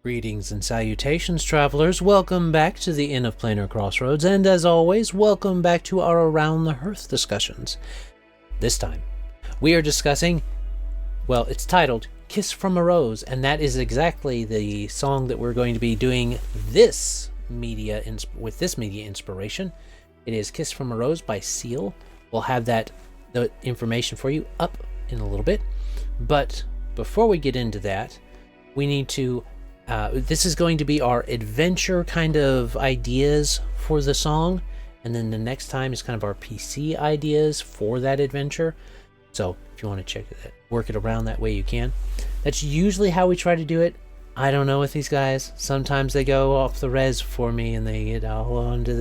Greetings and salutations, travelers. Welcome back to the Inn of Planar Crossroads, and as always, welcome back to our Around the Hearth discussions. This time, we are discussing, well, it's titled Kiss from a Rose, and that is exactly the song that we're going to be doing with this media inspiration. It is Kiss from a Rose by Seal. We'll have the information for you up in a little bit, but before we get into that, we need to this is going to be our adventure kind of ideas for the song, and then the next time is kind of our PC ideas for that adventure. So if you want to check it, work it around that way, you can. That's usually how we try to do it. I don't know with these guys. Sometimes they go off the res for me and they get all onto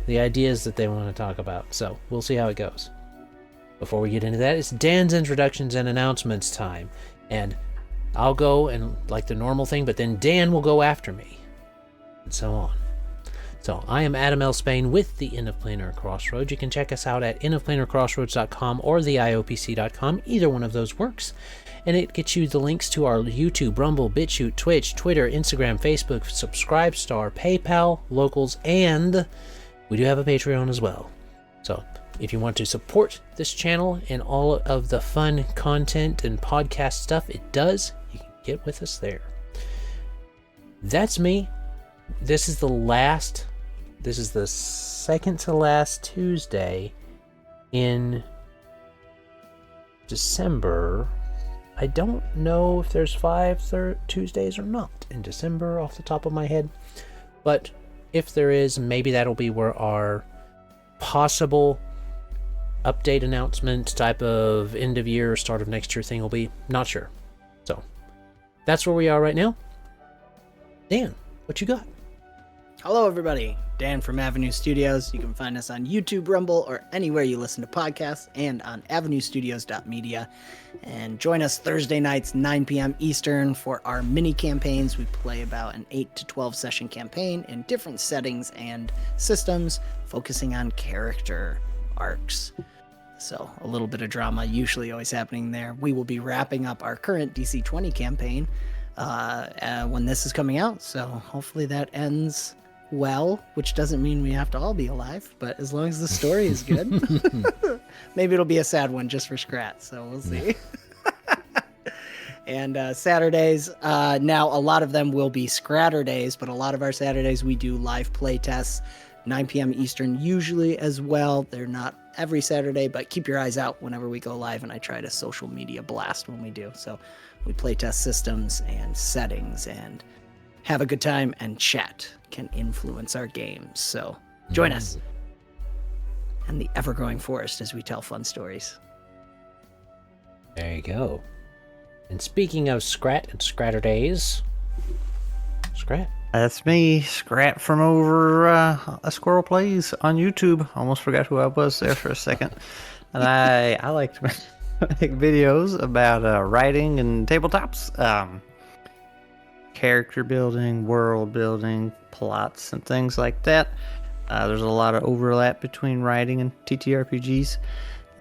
the ideas that they want to talk about. So we'll see how it goes. Before we get into that, it's Dan's introductions and announcements time. And I'll go and like the normal thing, but then Dan will go after me, and so on. So I am Adam L. Spain with the Inn of Planar Crossroads. You can check us out at innofplanarcrossroads.com or theiopc.com. Either one of those works, and it gets you the links to our YouTube, Rumble, BitChute, Twitch, Twitter, Instagram, Facebook, Subscribestar, PayPal, Locals, and we do have a Patreon as well. So if you want to support this channel and all of the fun content and podcast stuff it does, you can get with us there. That's me. This is the second to last Tuesday in December. I don't know if there's 5 Tuesdays or not in December off the top of my head, but if there is, maybe that'll be where our possible update announcement type of end of year, start of next year thing will be. Not sure. So that's where we are right now. Dan, what you got? Hello everybody, Dan from Avenue Studios. You can find us on YouTube, Rumble, or anywhere you listen to podcasts, and on avenuestudios.media. And join us Thursday nights, 9 p.m. Eastern, for our mini campaigns. We play about an 8 to 12 session campaign in different settings and systems, focusing on character arcs. So a little bit of drama usually always happening there. We will be wrapping up our current DC 20 campaign when this is coming out. So hopefully that ends well, which doesn't mean we have to all be alive, but as long as the story is good. Maybe it'll be a sad one just for Skrat, so we'll see. And Saturdays, now a lot of them will be Skratter days, but a lot of our Saturdays we do live play tests, 9 p.m. Eastern usually as well. They're not every Saturday, but keep your eyes out whenever we go live, and I try to social media blast when we do. So we play test systems and settings and have a good time, and chat can influence our games. So join us and the ever-growing forest as we tell fun stories. There you go. And speaking of Skrat and Skratter days, Skrat. That's me, Skrat from over A Squirrel Plays on YouTube. Almost forgot who I was there for a second. And I like to make videos about writing and tabletops, character building, world building, plots, and things like that. There's a lot of overlap between writing and TTRPGs.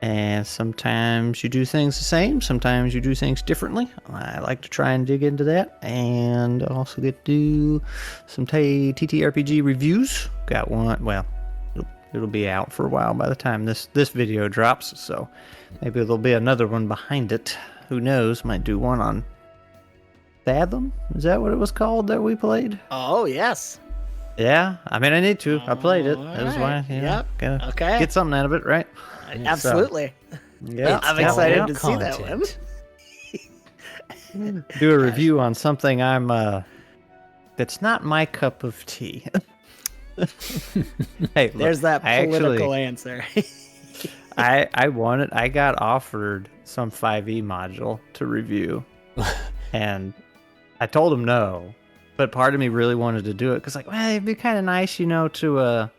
And sometimes you do things the same, sometimes you do things differently. I like to try and dig into that, and also get to do some TTRPG reviews. Got one, well, it'll be out for a while by the time this video drops, so maybe there'll be another one behind it. Who knows, might do one on Fathom? Is that what it was called that we played? Oh, yes. Yeah, I mean, I need to. I played it. That was why, gotta get something out of it, right? Absolutely. So, yeah, I'm excited to see that one. Do a review on something that's not my cup of tea. Hey, look, there's that political answer. I got offered some 5e module to review, and I told him no, but part of me really wanted to do it because, it'd be kind of nice, to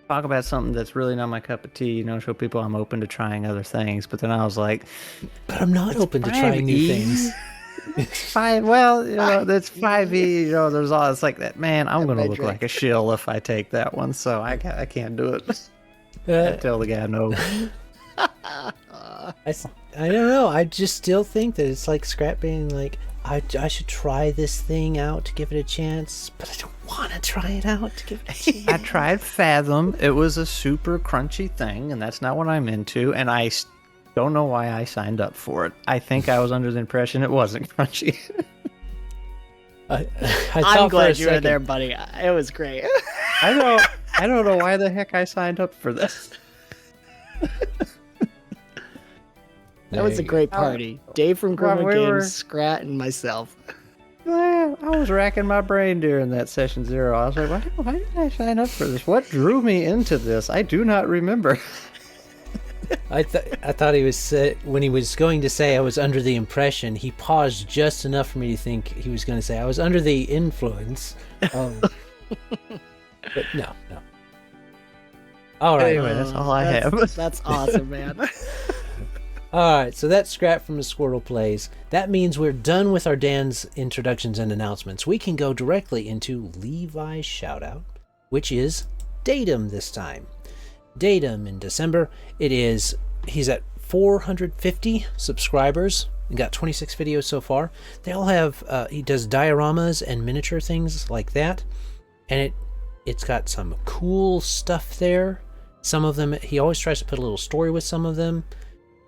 talk about something that's really not my cup of tea, show people I'm open to trying other things. But then I was like, but I'm not open to trying new things. Fine. Well, that's 5e. There's all. It's like that. Man, I'm gonna look like a shill if I take that one. So I can't do it. I tell the guy no. I don't know. I just still think that it's like Skrat being like, I should try this thing out to give it a chance, but I don't want to try it out to give it a chance. I tried Fathom. It was a super crunchy thing, and that's not what I'm into. And I don't know why I signed up for it. I think I was under the impression it wasn't crunchy. I'm glad you were there, buddy. It was great. I don't know why the heck I signed up for this. That was a great party. Dave from Grumman Games, Skrat, and myself. I was racking my brain during that session 0. I was like, why did I sign up for this? What drew me into this? I do not remember. I thought he was when he was going to say I was under the impression, he paused just enough for me to think he was going to say I was under the influence. But no. All right. Anyway, that's all I have. That's awesome, man. Alright, so that's Skrat from A Squirrel Plays. That means we're done with our Dan's introductions and announcements. We can go directly into Levi's shoutout, which is Datum this time. Datum in December, he's at 450 subscribers and got 26 videos so far. They all have, he does dioramas and miniature things like that, and it's got some cool stuff there. Some of them, he always tries to put a little story with some of them.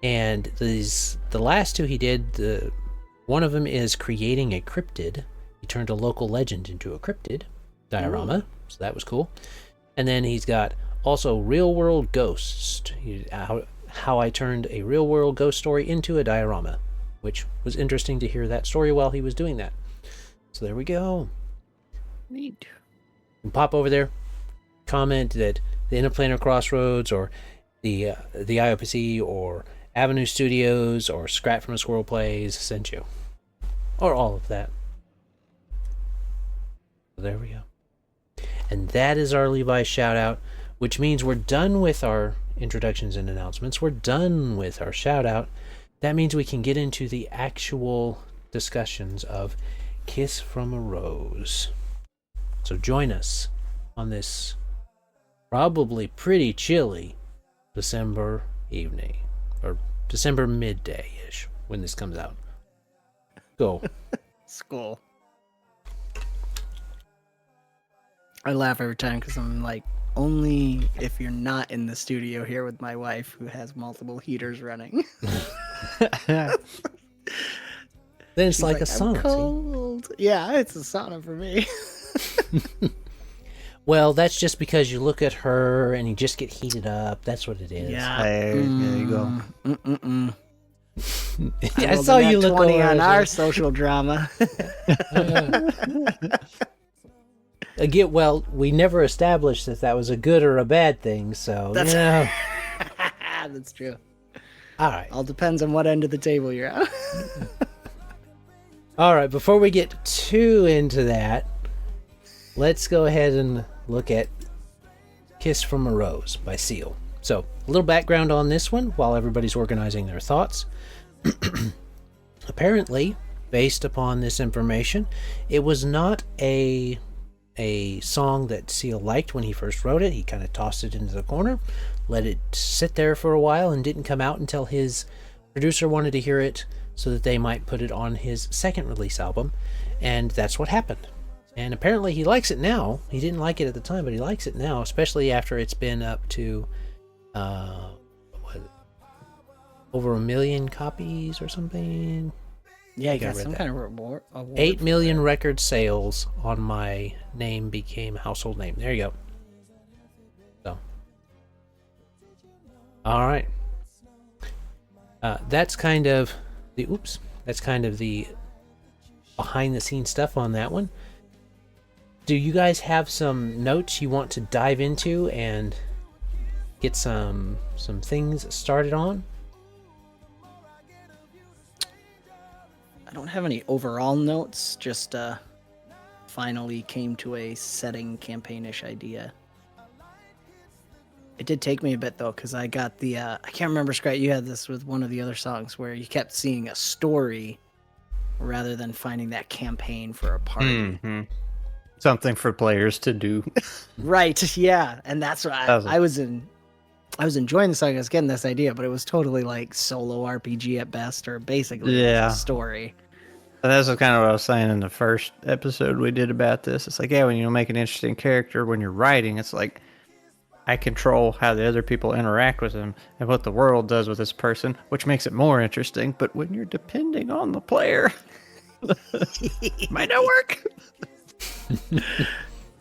And the last two he did, one of them is creating a cryptid. He turned a local legend into a cryptid diorama, so that was cool. And then he's got also Real World Ghost, how I turned a real world ghost story into a diorama, which was interesting to hear that story while he was doing that. So there we go. Neat. And pop over there, comment that the Interplanar Crossroads or the IOPC or Avenue Studios or Skrat from A Squirrel Plays sent you. Or all of that. So there we go. And that is our Levi shout out, which means we're done with our introductions and announcements. We're done with our shout out. That means we can get into the actual discussions of Kiss from a Rose. So join us on this probably pretty chilly December evening, or December midday-ish when this comes out. Go. School. I laugh every time because I'm like, only if you're not in the studio here with my wife who has multiple heaters running. Then it's She's like a sauna. I'm cold. Yeah, it's a sauna for me. Well, that's just because you look at her and you just get heated up. That's what it is. Yeah. There you go. I saw you look 20 over on as our well. social drama. Again, well, we never established if that was a good or a bad thing, so That's That's true. All right. All depends on what end of the table you're at. All right, before we get too into that, let's go ahead and look at Kiss from a Rose by Seal. So, a little background on this one while everybody's organizing their thoughts. Apparently, based upon this information, it was not a song that Seal liked when he first wrote it. He kind of tossed it into the corner, let it sit there for a while, and didn't come out until his producer wanted to hear it so that they might put it on his second release album, and that's what happened. And apparently he likes it now. He didn't like it at the time, but he likes it now, especially after it's been up to over 1 million copies or something. Yeah, you got some kind of award. 8 million record sales on My Name Became Household Name. There you go. So, all right. That's kind of the behind the scenes stuff on that one. Do you guys have some notes you want to dive into and get some things started on? I don't have any overall notes, just finally came to a setting campaignish idea. It did take me a bit though, because I got the I can't remember, Scrat, you had this with one of the other songs where you kept seeing a story rather than finding that campaign for a party. Mm-hmm. Something for players to do. Right, yeah. And that's what I was enjoying the song. I was getting this idea, but it was totally like solo RPG at best, or basically a story. And that's kind of what I was saying in the first episode we did about this. It's like, yeah, when you make an interesting character, when you're writing, it's like, I control how the other people interact with him and what the world does with this person, which makes it more interesting. But when you're depending on the player, might not work.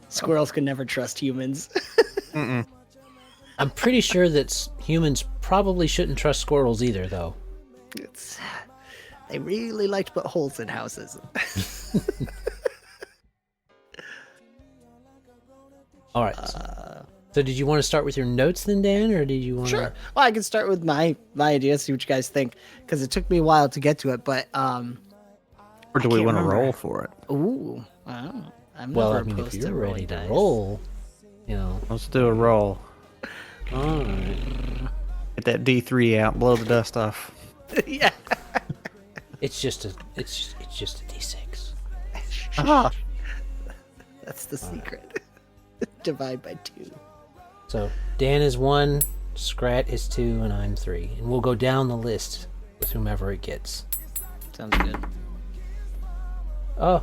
Squirrels can never trust humans. I'm pretty sure that humans probably shouldn't trust squirrels either, though. They really like to put holes in houses. All right. So did you want to start with your notes then, Dan, or did you want Sure. Well, I can start with my idea, see what you guys think, because it took me a while to get to it. But or do we want to roll for it? Ooh, I'm Well, never I mean, if opposed you're to ready rolling to dice. roll, you know. Let's do a roll. All right. Get that D3 out, blow the dust off. Yeah. It's just a D6. Ah. That's the secret. Divide by 2. So Dan is 1, Skrat is 2, and I'm 3, and we'll go down the list with whomever it gets. Sounds good. Oh,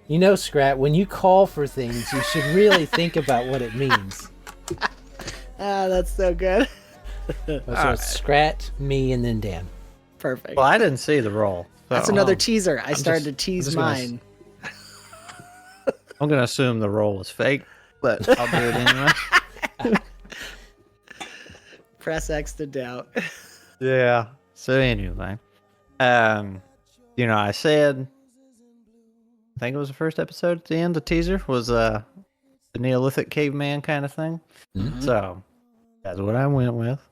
you know, Skrat, when you call for things, you should really think about what it means. Ah, that's so good. So it's Skrat, me, and then Dan. Perfect. Well, I didn't see the roll. That's so another teaser. I started to I'm tease just gonna mine. I'm going to assume the roll is fake, but I'll do it anyway. Press X to doubt. Yeah. So anyway, I said, I think it was the first episode at the end, the teaser was the Neolithic caveman kind of thing. Mm-hmm. So that's what I went with.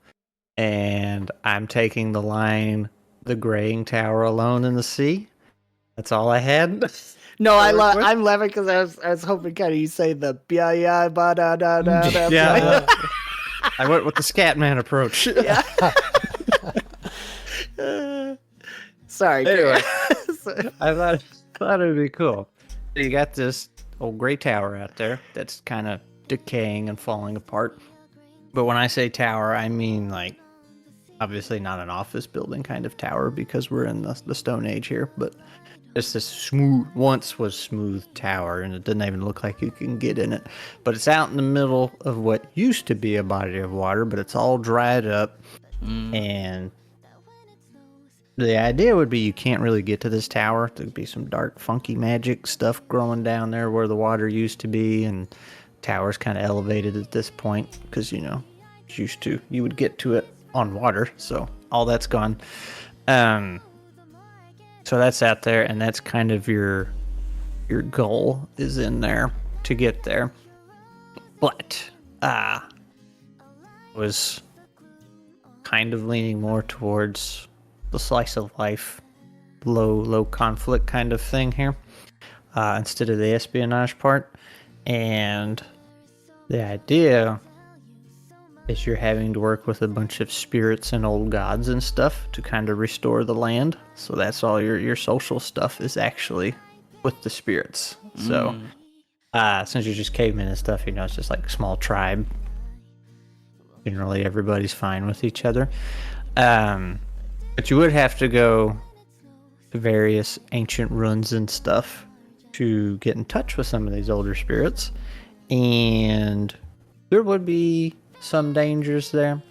And I'm taking the line, the graying tower alone in the sea. That's all I had. No, I'm I'm laughing because I was hoping kind of you say the yeah ba da da da da. Yeah. I went with the Scat Man approach. Yeah. Sorry. Anyway, I thought it would be cool. So you got this old gray tower out there that's kind of decaying and falling apart. But when I say tower, I mean like obviously not an office building kind of tower because we're in the Stone Age here, but it's this once was smooth tower, and it doesn't even look like you can get in it. But it's out in the middle of what used to be a body of water, but it's all dried up. And the idea would be you can't really get to this tower. There'd be some dark, funky magic stuff growing down there where the water used to be, and tower's kind of elevated at this point because, it's used to. You would get to it on water, so all that's gone. So that's out there, and that's kind of your goal is in there to get there. But was kind of leaning more towards the slice of life, low conflict kind of thing here, instead of the espionage part. And the idea is you're having to work with a bunch of spirits and old gods and stuff to kind of restore the land. So that's all your social stuff is actually with the spirits. So since you're just cavemen and stuff, it's just like a small tribe. Generally, everybody's fine with each other. But you would have to go to various ancient ruins and stuff to get in touch with some of these older spirits. And there would be some dangers there.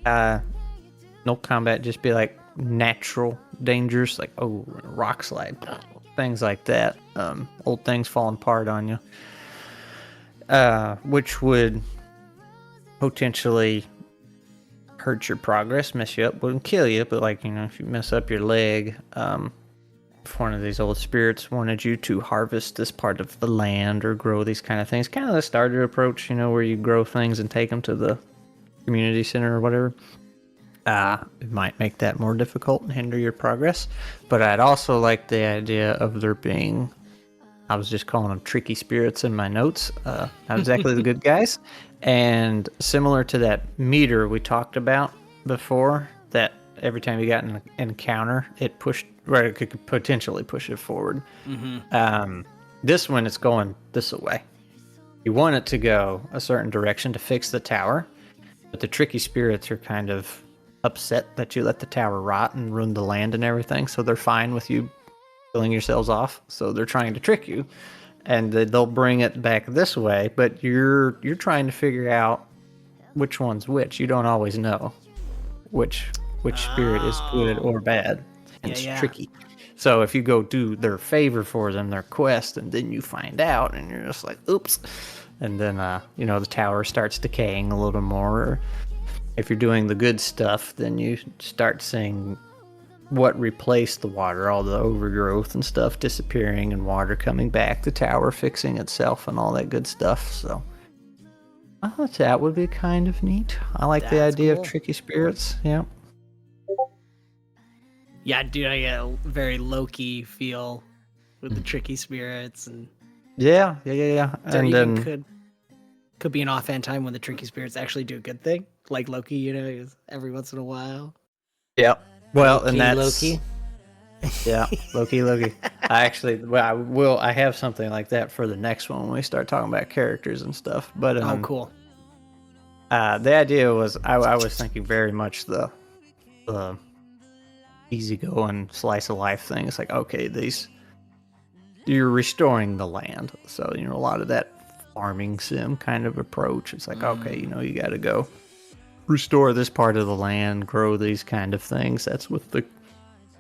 No combat, just be like natural dangers, like rock slide, things like that. Old things falling apart on you, which would potentially hurt your progress, mess you up, wouldn't kill you, but if you mess up your leg, if one of these old spirits wanted you to harvest this part of the land or grow these kind of things, kind of the starter approach, where you grow things and take them to the community center or whatever, it might make that more difficult and hinder your progress. But I'd also like the idea of there being, I was just calling them tricky spirits in my notes, not exactly the good guys, and similar to that meter we talked about before, that every time you got an encounter, it could potentially push it forward. This one, it's going this way. You want it to go a certain direction to fix the tower, but the tricky spirits are kind of upset that you let the tower rot and ruin the land and everything, so they're fine with you killing yourselves off. So they're trying to trick you, and they'll bring it back this way. But you're trying to figure out which one's which. You don't always know which spirit is good or bad. And it's tricky. So if you go do their favor for them, their quest, and then you find out, and you're just like, oops. And then, the tower starts decaying a little more. Or if you're doing the good stuff, then you start seeing what replaced the water, all the overgrowth and stuff disappearing and water coming back, the tower fixing itself and all that good stuff. So I thought that would be kind of neat. I like the idea of tricky spirits. Yeah. Yeah, dude, I get a very low-key feel with the tricky spirits, and yeah. There And even then could be an offhand time when the tricky spirits actually do a good thing, like Loki, every once in a while. Yeah. Well, Loki, and that's Loki. Yeah, Loki. I have something like that for the next one when we start talking about characters and stuff. But Oh, cool. The idea was I was thinking very much the easygoing slice of life thing. It's like, okay, you're restoring the land, so a lot of that farming sim kind of approach. It's like, okay, you got to go restore this part of the land, grow these kind of things. That's what the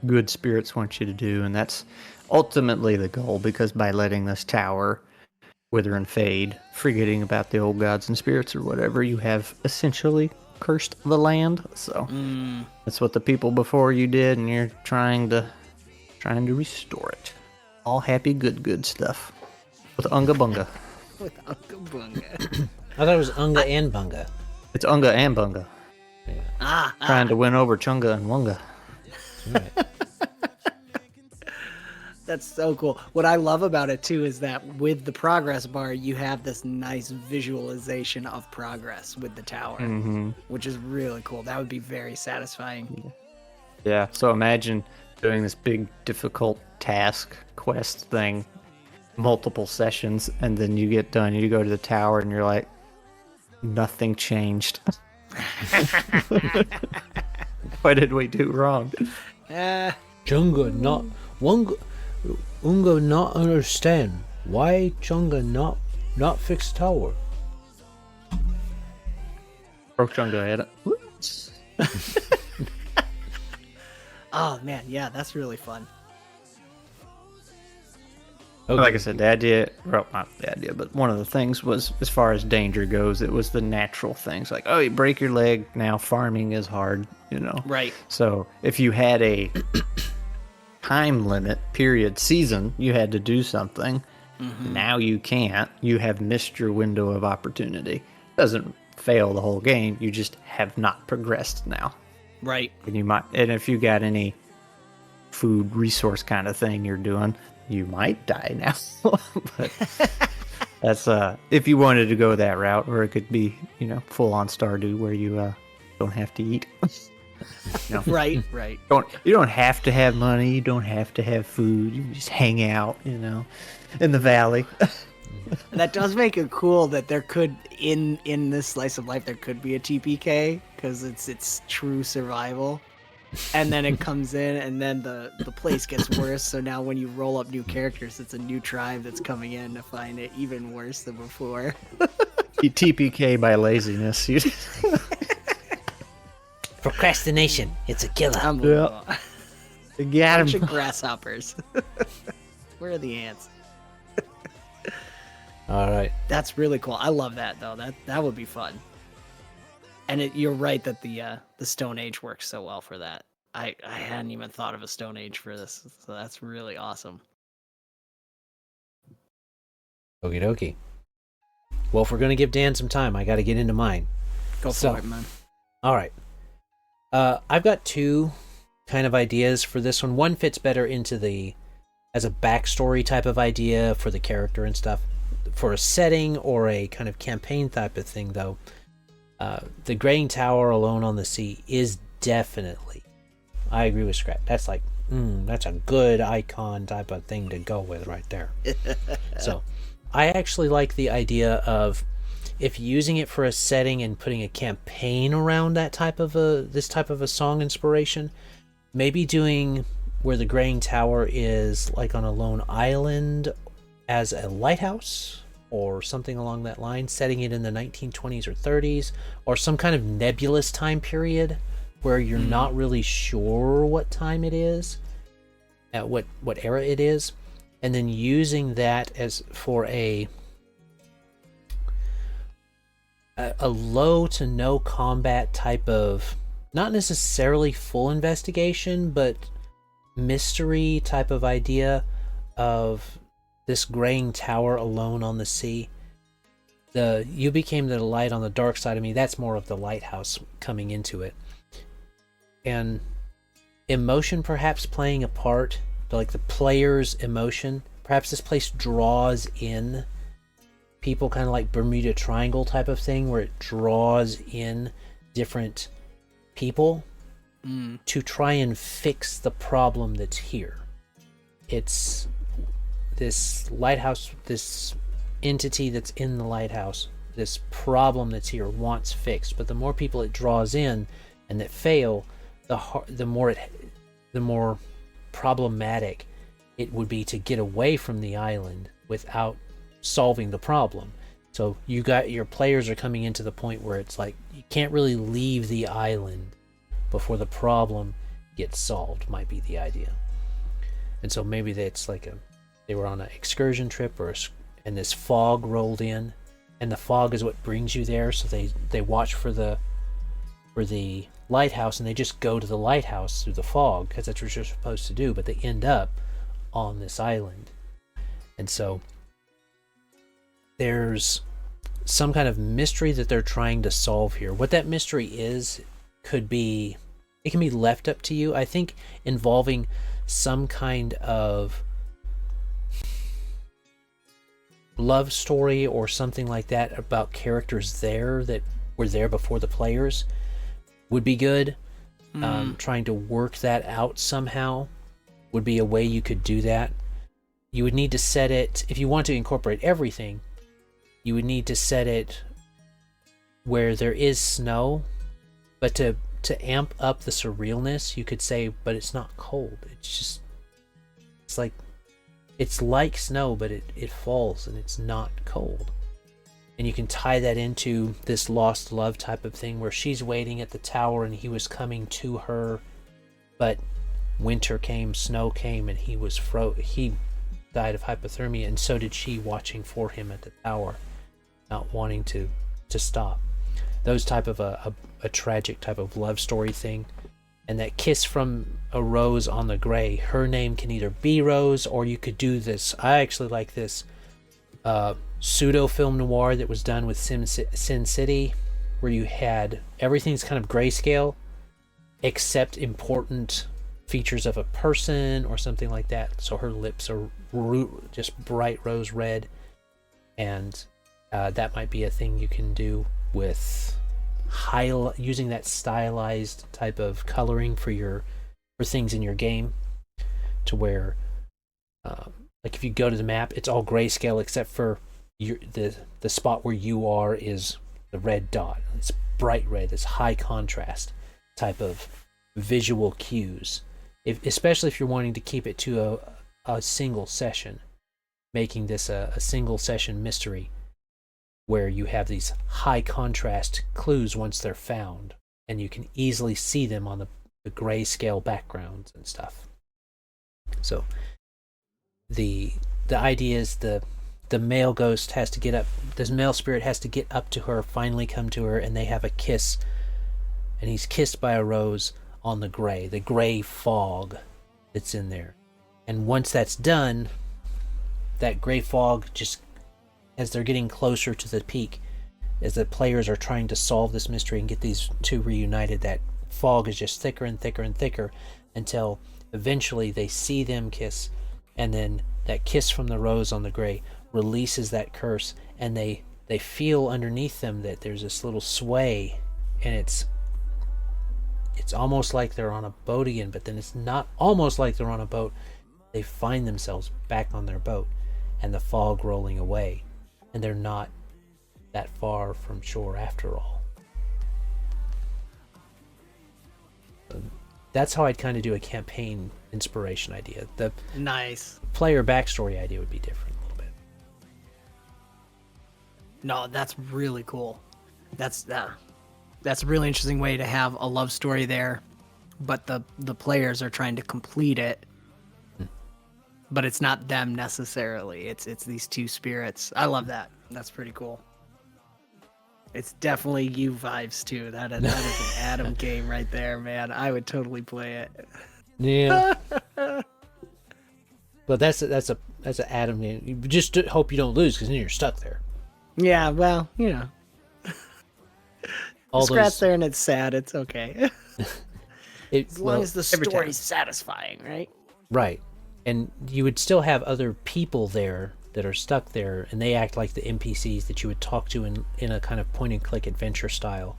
good spirits want you to do, and that's ultimately the goal, because by letting this tower wither and fade, forgetting about the old gods and spirits or whatever, you have essentially cursed the land. So that's what the people before you did, and you're trying to restore it. All happy good stuff with Unga Bunga. With Unga Bunga. I thought it was Unga and Bunga. It's Unga and Bunga. Yeah. Trying to win over Chunga and Wunga. Right. That's so cool. What I love about it too is that with the progress bar, you have this nice visualization of progress with the tower, which is really cool. That would be very satisfying. Yeah. So imagine doing this big, difficult task quest thing, multiple sessions, and then you get done. You go to the tower, and you're like, nothing changed. What did we do wrong? Chunga not Wunga Unga not understand why Chunga not fix tower. Broke Chunga at it. Oh man, yeah, that's really fun. Okay. Like I said, the idea, well, not the idea, but one of the things was, as far as danger goes, it was the natural things. Like, oh, you break your leg, now farming is hard, Right. So if you had a time limit, period, season, you had to do something. Now you can't. You have missed your window of opportunity. Doesn't fail the whole game. You just have not progressed now. Right. And if you got any food resource kind of thing you're doing, you might die now. But that's if you wanted to go that route, or it could be full on Stardew where you don't have to eat. Right. You don't have to have money, you don't have to have food, you just hang out in the valley. That does make it cool that there could in this slice of life there could be a TPK, because it's true survival. And then it comes in, and then the place gets worse. So now when you roll up new characters, it's a new tribe that's coming in to find it even worse than before. You TPK by laziness. Procrastination. It's a killer. You got Bunch him. of grasshoppers. Where are the ants? All right. That's really cool. I love that though. That would be fun. And you're right that the Stone Age works so well for that. I hadn't even thought of a Stone Age for this, so that's really awesome. Okie dokie. Well, if we're going to give Dan some time, I got to get into mine. Go for it, man. All right. I've got two kind of ideas for this one. One fits better into as a backstory type of idea for the character and stuff. For a setting or a kind of campaign type of thing, though, the Graying Tower Alone on the Sea is definitely, I agree with Skrat. That's like, that's a good icon type of thing to go with right there. So I actually like the idea of, if using it for a setting and putting a campaign around that type of this type of a song inspiration, maybe doing where the graying tower is like on a lone island as a lighthouse or something along that line, setting it in the 1920s or 30s, or some kind of nebulous time period where you're not really sure what time it is, at what era it is, and then using that as for a low to no combat type of, not necessarily full investigation, but mystery type of idea of this graying tower alone on the sea. You became the light on the dark side of me. That's more of the lighthouse coming into it. And emotion perhaps playing a part, like the player's emotion. Perhaps this place draws in people, kind of like Bermuda Triangle type of thing, where it draws in different people to try and fix the problem that's here. It's this lighthouse, this entity that's in the lighthouse, this problem that's here wants fixed. But the more people it draws in and that fail, the more problematic it would be to get away from the island without solving the problem. So your players are coming into the point where it's like you can't really leave the island before the problem gets solved, might be the idea. And so maybe that's like they were on an excursion trip, and this fog rolled in, and the fog is what brings you there. So they watch for the lighthouse, and they just go to the lighthouse through the fog because that's what you're supposed to do. But they end up on this island, and so there's some kind of mystery that they're trying to solve here. What that mystery is can be left up to you. I think involving some kind of love story or something like that about characters there that were there before the players would be good. Trying to work that out somehow would be a way you could do that. You would need to set it, if you want to incorporate everything, you would need to set it where there is snow, but to amp up the surrealness, you could say, but it's not cold. It's like snow, but it falls and it's not cold. And you can tie that into this lost love type of thing where she's waiting at the tower and he was coming to her, but winter came, snow came, and he died of hypothermia, and so did she, watching for him at the tower, not wanting to stop. Those type of a tragic type of love story thing. And that kiss from a rose on the gray, her name can either be Rose, or you could do this. I actually like this pseudo film noir that was done with Sin City, where you had everything's kind of grayscale except important features of a person or something like that. So her lips are just bright rose red, and that might be a thing you can do with using that stylized type of coloring for things in your game, to where like if you go to the map, it's all grayscale except for the spot where you are is the red dot. It's bright red. It's high contrast type of visual cues, especially if you're wanting to keep it to a single session, making this a single session mystery where you have these high contrast clues once they're found, and you can easily see them on the grayscale backgrounds and stuff. So the idea is the male ghost has to get up, this male spirit has to get up to her, finally come to her, and they have a kiss, and he's kissed by a rose on the gray fog that's in there. And once that's done, that gray fog, just as they're getting closer to the peak, as the players are trying to solve this mystery and get these two reunited, that fog is just thicker and thicker and thicker until eventually they see them kiss, and then that kiss from the rose on the gray releases that curse, and they feel underneath them that there's this little sway, and it's almost like they're on a boat again, but then it's not almost like they're on a boat. They find themselves back on their boat and the fog rolling away, and they're not that far from shore after all. That's how I'd kind of do a campaign inspiration idea. The Nice. player backstory idea would be different a little bit. No, that's really cool. That's a really interesting way to have a love story there, but the players are trying to complete it. But it's not them necessarily. It's these two spirits. I love that. That's pretty cool. It's definitely you vibes too. That is an Adam game right there, man. I would totally play it. Yeah. But that's an Adam game. You just hope you don't lose, because then you're stuck there. Yeah, well, you know. All Skrat's there and it's sad. It's okay. As long as the every story's satisfying, right? Right. And you would still have other people there that are stuck there, and they act like the NPCs that you would talk to in a kind of point-and-click adventure style.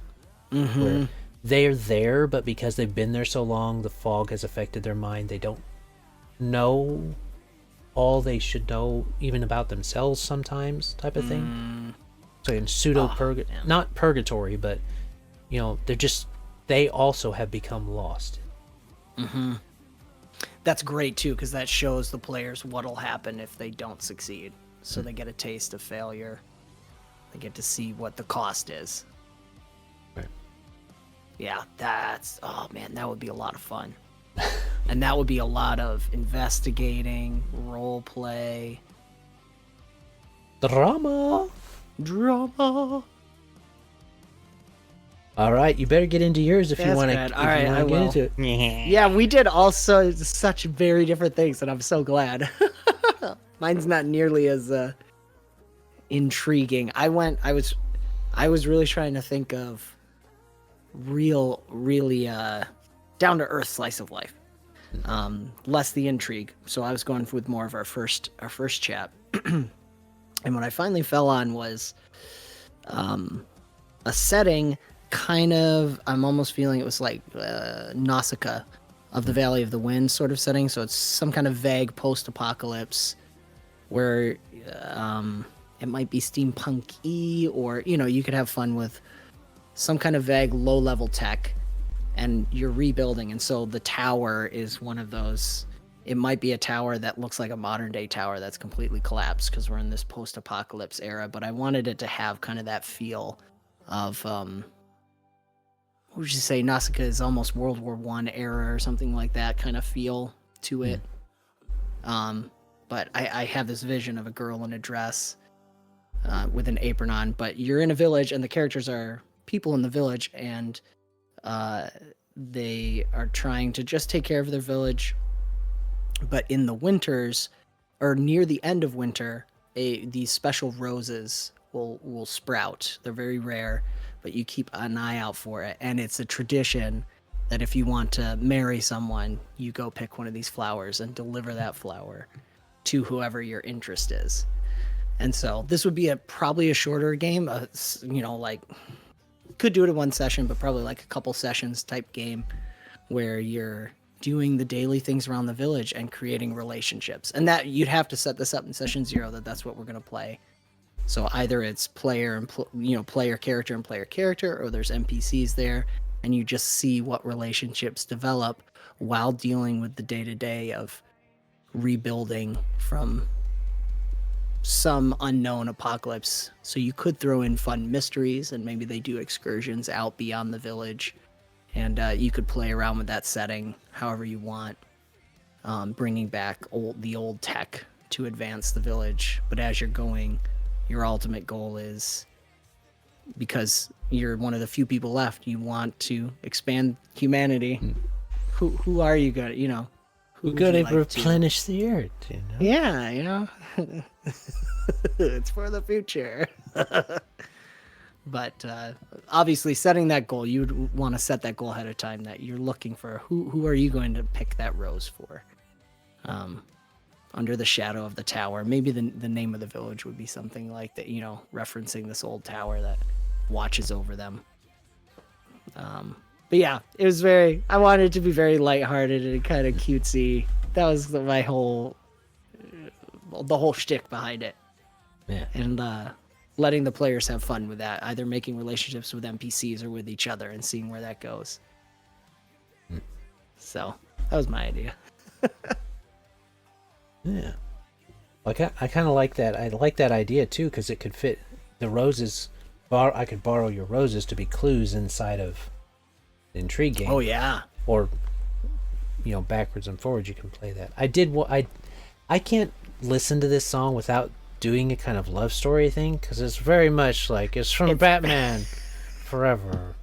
Mm-hmm. Where they're there, but because they've been there so long, the fog has affected their mind. They don't know all they should know, even about themselves sometimes, type of thing. So in not purgatory, but, you know, they also have become lost. Mm-hmm. That's great too, because that shows the players what'll happen if they don't succeed. So they get a taste of failure. They get to see what the cost is. Right. Yeah, oh man, that would be a lot of fun. And that would be a lot of investigating, role play, Drama. All right, you better get into yours if you want to. All right, I will. Into it. Yeah, we did also such very different things, and I'm so glad. Mine's not nearly as intriguing. I was really trying to think of really down to earth slice of life, less the intrigue. So I was going with more of our first chat, and what I finally fell on was a setting. Kind of, I'm almost feeling it was like Nausicaa of the Valley of the Wind sort of setting. So it's some kind of vague post-apocalypse where it might be steampunk-y, or, you know, you could have fun with some kind of vague low-level tech, and you're rebuilding. And so the tower is one of those. It might be a tower that looks like a modern-day tower that's completely collapsed because we're in this post-apocalypse era. But I wanted it to have kind of that feel of what would you say, Nausicaa is almost World War I era or something like that kind of feel to it. But I have this vision of a girl in a dress with an apron on, but you're in a village and the characters are people in the village, and they are trying to just take care of their village. But in the winters, or near the end of winter, these special roses will sprout. They're very rare, but you keep an eye out for it. And it's a tradition that if you want to marry someone, you go pick one of these flowers and deliver that flower to whoever your interest is. And so this would be probably a shorter game, you know, like could do it in one session, but probably like a couple sessions type game where you're doing the daily things around the village and creating relationships. And that you'd have to set this up in session 0 that's what we're going to play. So either it's player and player character and player character, or there's NPCs there, and you just see what relationships develop while dealing with the day-to-day of rebuilding from some unknown apocalypse. So you could throw in fun mysteries, and maybe they do excursions out beyond the village, and you could play around with that setting however you want, bringing back the old tech to advance the village. But as you're going, your ultimate goal is, because you're one of the few people left, you want to expand humanity. Who are you going to, you know? We're going to replenish the earth, you know? Yeah, you know? It's for the future. But obviously setting that goal, you'd want to set that goal ahead of time, that you're looking for who are you going to pick that rose for? Under the shadow of the tower. Maybe the name of the village would be something like that, you know, referencing this old tower that watches over them. But yeah, it was I wanted it to be very lighthearted and kind of cutesy. That was the whole shtick behind it. Yeah. And letting the players have fun with that, either making relationships with NPCs or with each other and seeing where that goes. So that was my idea. Yeah. I kind of like that. I like that idea too because it could fit the roses. I could borrow your roses to be clues inside of the intrigue game. Oh yeah. Or, backwards and forwards. You can play that. I can't listen to this song without doing a kind of love story thing because it's very much like it's from Batman Forever.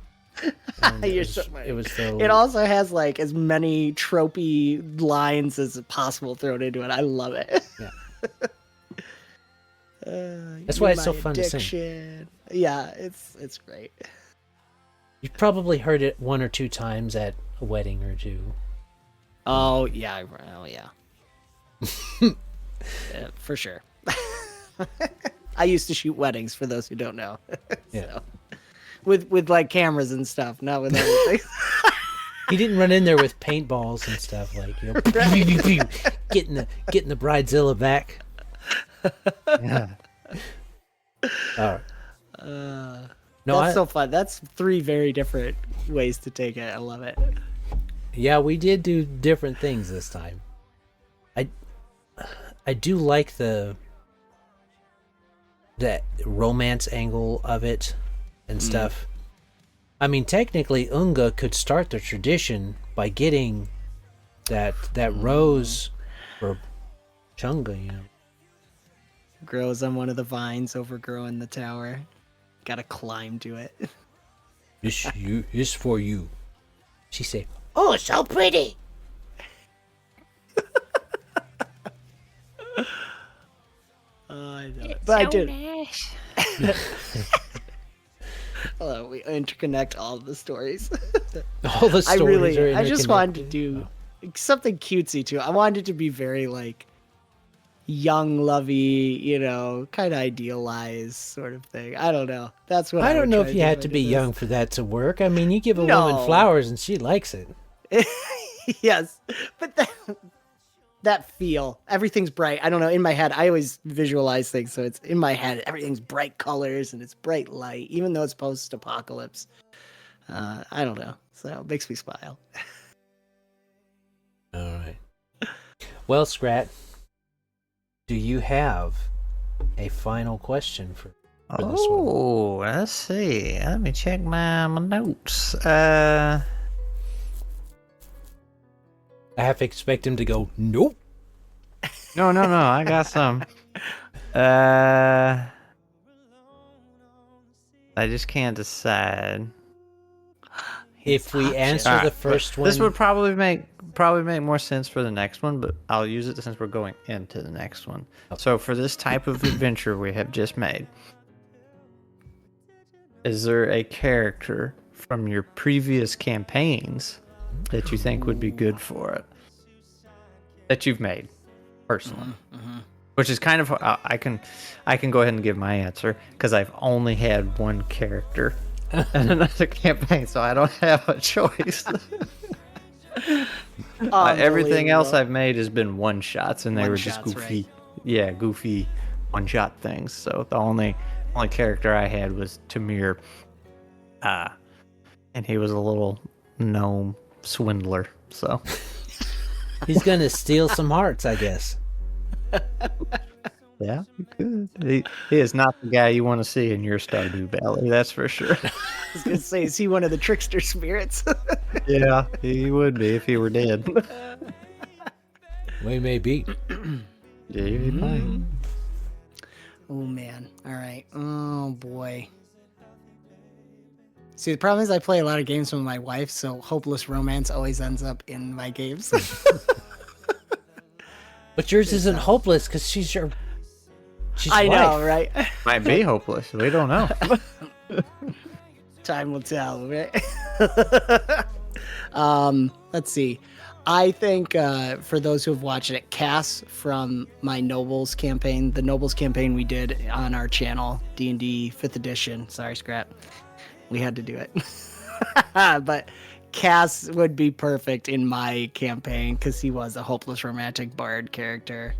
It also has like as many tropey lines as possible thrown into it. I love it. Yeah. That's why it's so fun to sing. Yeah, it's great. You've probably heard it one or two times at a wedding or two. Oh yeah, yeah, for sure. I used to shoot weddings, for those who don't know. Yeah. With like cameras and stuff, not with everything. He didn't run in there with paintballs and stuff like getting the bridezilla back. Yeah. All right. No, that's so fun. That's 3 very different ways to take it. I love it. Yeah, we did do different things this time. I do like that romance angle of it and stuff. I mean, technically, Unga could start the tradition by getting that rose for Chunga, Grows on one of the vines overgrowing the tower. Gotta climb to it. This for you. She say, "Oh, so pretty." I know it. But so I do. Hello, we interconnect all the stories. All the stories are I just wanted to do something cutesy too. I wanted it to be very like young, lovey, kind of idealized sort of thing. I don't know. That's what I don't know if you had to be young for that to work. I mean, you give a woman flowers and she likes it. Yes, but that feel, everything's bright. I don't know. In my head, I always visualize things, so it's in my head. Everything's bright colors and it's bright light, even though it's post-apocalypse. I don't know. So it makes me smile. All right. Well, Skrat, do you have a final question for this one? Oh, let's see. Let me check my notes. I have to expect him to go, nope. No. I got some. I just can't decide. If we answer the first one, this would probably make more sense for the next one, but I'll use it since we're going into the next one. Okay. So for this type of adventure we have just made, is there a character from your previous campaigns that you think would be good for it? That you've made, personally. Which is kind of, I can go ahead and give my answer, because I've only had one character in another campaign, so I don't have a choice. Everything else I've made has been one-shots, and they were just goofy, right? Goofy one-shot things. So the only character I had was Tamir, and he was a little gnome swindler, so he's gonna steal some hearts, I guess. Yeah, he could. He is not the guy you want to see in your Stardew Valley, that's for sure. I was gonna say, is he one of the trickster spirits? Yeah, he would be if he were dead. We may be. Yeah, he might. Oh man. All right. Oh boy. See, the problem is I play a lot of games with my wife, so hopeless romance always ends up in my games. But yours isn't hopeless because she's your. I know, right? Might be hopeless. We don't know. Time will tell, right? Let's see. I think for those who have watched it, Cass from my Nobles campaign, the Nobles campaign we did on our channel, D&D 5th edition. Sorry, Skrat. We had to do it. But Cass would be perfect in my campaign because he was a hopeless romantic bard character.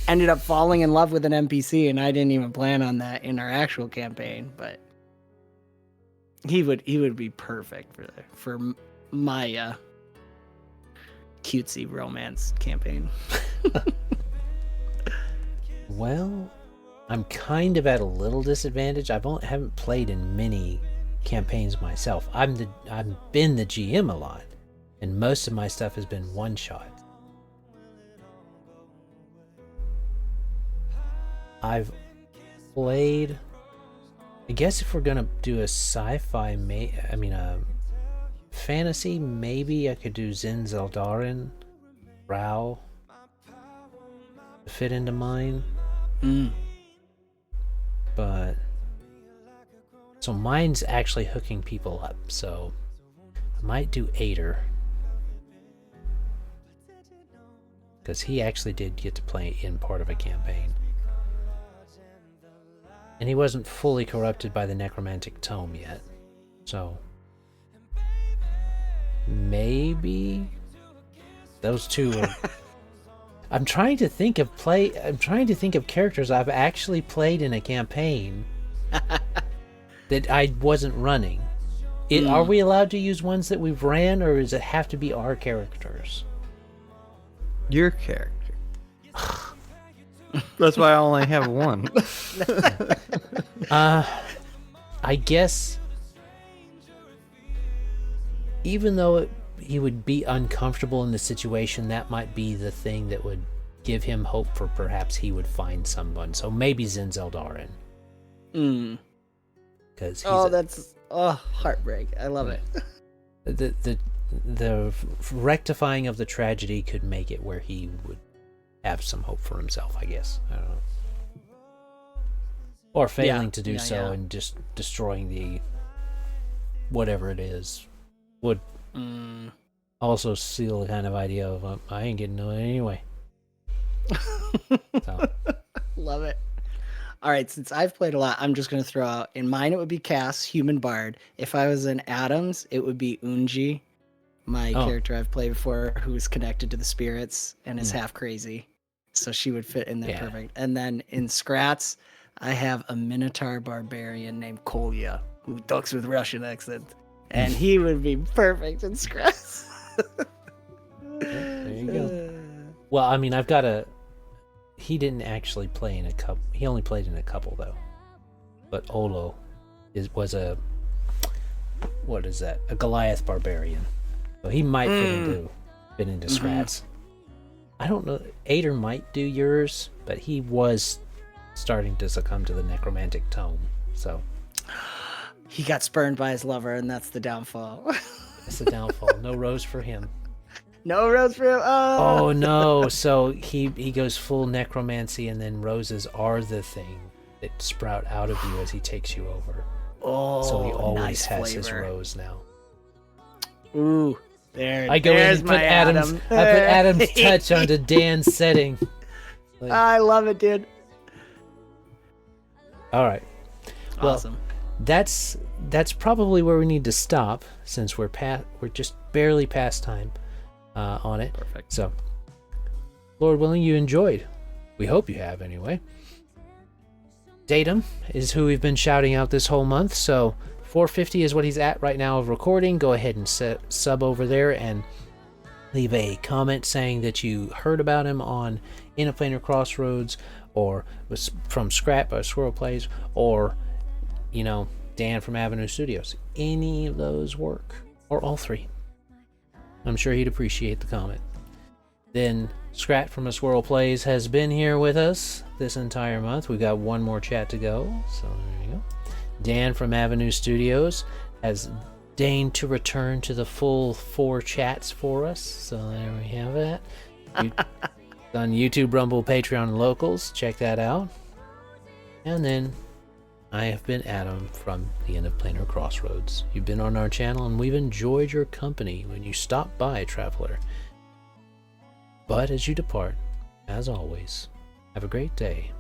Ended up falling in love with an NPC, and I didn't even plan on that in our actual campaign, but he would be perfect for my cutesy romance campaign. Well, I'm kind of at a little disadvantage. Haven't played in many campaigns myself. I've been the GM a lot, and most of my stuff has been one shot. I've played, I guess if we're gonna do a sci-fi, a fantasy, maybe I could do Zin Zeldarin, Rao, to fit into mine. But so mine's actually hooking people up, so I might do Ader, because he actually did get to play in part of a campaign. And he wasn't fully corrupted by the necromantic tome yet. So maybe those two are I'm trying to think of characters I've actually played in a campaign that I wasn't running. Are we allowed to use ones that we've ran, or does it have to be our characters? Your character. That's why I only have one. I guess even though he would be uncomfortable in the situation, that might be the thing that would give him hope for perhaps he would find someone. So maybe Zin Zeldarin. Because that's heartbreak. I love it. The rectifying of the tragedy could make it where he would have some hope for himself, I guess. I don't know. Or failing to do so and just destroying the whatever it is would also seal the kind of idea of I ain't getting to it anyway. So. Love it. All right, since I've played a lot, I'm just going to throw out, in mine it would be Cass, Human Bard. If I was in Adams, it would be Unji, my character I've played before, who's connected to the spirits and is half crazy. So she would fit in there perfect. And then in Skrats, I have a Minotaur barbarian named Kolya, who talks with Russian accent. And he would be perfect in Skrats. There you go. Well, I mean, I've got he didn't actually play in a couple. He only played in a couple, though. But Olo was a Goliath barbarian. So he might fit into Skrats. I don't know. Ader might do yours, but he was starting to succumb to the necromantic tome. So he got spurned by his lover, and that's the downfall. That's the downfall. No rose for him. No rose for him. Oh no! So he goes full necromancy, and then roses are the thing that sprout out of you as he takes you over. Oh, so he always nice has flavor. his rose now. Ooh, there. I go in and put Adam's. Adam. I put Adam's touch onto Dan's setting. I love it, dude. All right. Well, Awesome. That's probably where we need to stop, since we're just barely past time on it. Perfect. So, Lord willing, you enjoyed. We hope you have, anyway. Datum is who we've been shouting out this whole month, so 450 is what he's at right now of recording. Go ahead and sub over there and leave a comment saying that you heard about him on In a Planar Crossroads, or was from Skrat by A Squirrel Plays, or Dan from Avenue Studios. Any of those work, or all three. I'm sure he'd appreciate the comment. Then Skrat from A Squirrel Plays has been here with us this entire month. We've got one more chat to go, so there you go. Dan from Avenue Studios has deigned to return to the full 4 chats for us, so there we have that. On YouTube, Rumble, Patreon, and Locals. Check that out. And then I have been Adam from the End of Planar Crossroads. You've been on our channel, and we've enjoyed your company when you stop by, traveler. But as you depart, as always, have a great day.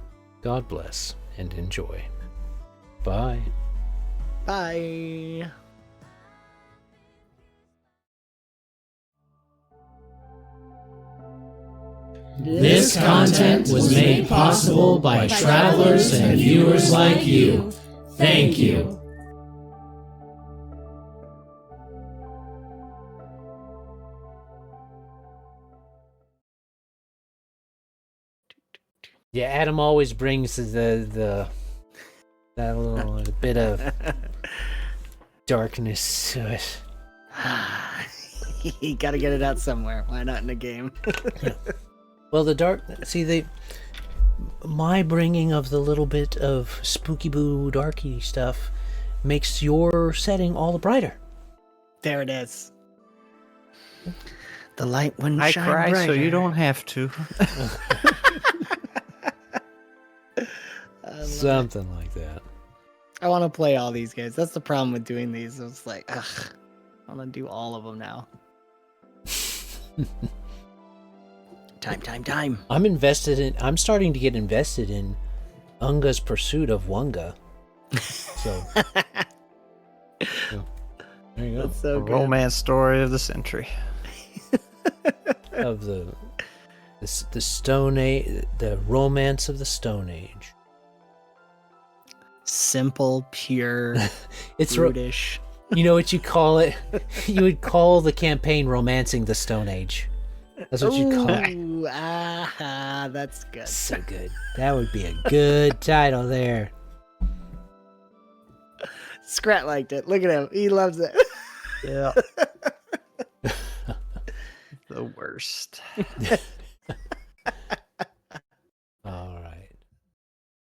God bless, and enjoy. Bye. Bye. This content was made possible by travelers and viewers like you. Thank you. Yeah, Adam always brings that little bit of darkness to it. You gotta get it out somewhere. Why not in a game? Well, my bringing of the little bit of spooky boo darky stuff makes your setting all the brighter. There it is. The light wouldn't I shine cry brighter. so you don't have to. Something like that. I want to play all these games. That's the problem with doing these. It's like, ugh, I want to do all of them now. Time. I'm starting to get invested in Unga's pursuit of Wunga. So, there you go. That's so A good. romance story of the century. Of the Stone Age, the romance of the Stone Age. Simple, pure, It's brutish. You know what you call it? You would call the campaign "Romancing the Stone Age." That's what you call it. Ooh, aha, that's good. So good. That would be a good title there. Skrat liked it. Look at him. He loves it. Yeah. The worst.